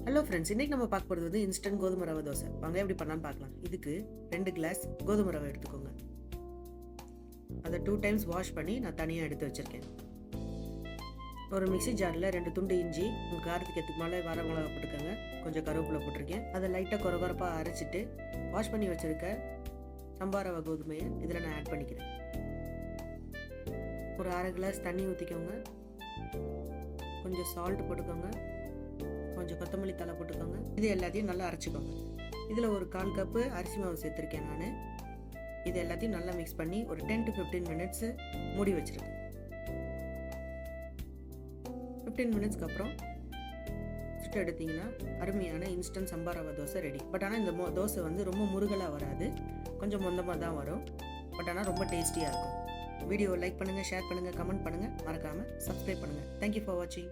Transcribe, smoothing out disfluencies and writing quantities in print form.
Hello friends, இன்னைக்கு நம்ம பார்க்க போகிறது இன்ஸ்டன்ட் கோதுமை ரவை தோசை. வாங்க எப்படி பண்ணலான்னு பார்க்கலாம். இதுக்கு 2 கிளாஸ் கோதுமை ரவை எடுத்துக்கோங்க. அதை 2 டைம்ஸ் வாஷ் பண்ணி நான் தனியாக எடுத்து வச்சுருக்கேன். ஒரு மிக்சி ஜாரில் 2 துண்டு இஞ்சி, உங்கள் காரத்துக்கு ஏற்றுக்கு மேலே வர மிளகா போட்டுக்கோங்க. கொஞ்சம் கருவேப்பிலை போட்டிருக்கேன். அதை லைட்டாக கொரகொரப்பாக அரைச்சிட்டு வாஷ் பண்ணி வச்சுருக்க சம்பா ரவை கோதுமையை இதில் நான் ஆட் பண்ணிக்கிறேன். ஒரு 1/2 கிளாஸ் தண்ணி ஊற்றிக்கோங்க. கொஞ்சம் சால்ட் போட்டுக்கோங்க. கொஞ்சம் கொத்தமல்லி தலை போட்டுக்கோங்க. இது எல்லாத்தையும் நல்லா அரைச்சிக்கோங்க. இதில் ஒரு 1/4 கப்பு அரிசி மாவு சேர்த்துருக்கேன் நான். இது எல்லாத்தையும் நல்லா மிக்ஸ் பண்ணி ஒரு 10 to 15 மினிட்ஸ் மூடி வச்சுருக்கேன். 15 மினிட்ஸ்க்கு அப்புறம் சுட்டு எடுத்தீங்கன்னா அருமையான இன்ஸ்டன்ட் சம்பா ரவை தோசை ரெடி. பட் ஆனால் இந்த தோசை ரொம்ப முருகலாக வராது, கொஞ்சம் மொந்தமாக தான் வரும். பட் ஆனால் ரொம்ப டேஸ்டியாக இருக்கும். வீடியோ லைக் பண்ணுங்கள், ஷேர் பண்ணுங்கள், கமெண்ட் பண்ணுங்கள், மறக்காமல் சப்ஸ்கிரைப் பண்ணுங்கள். தேங்க்யூ ஃபார் வாட்சிங்.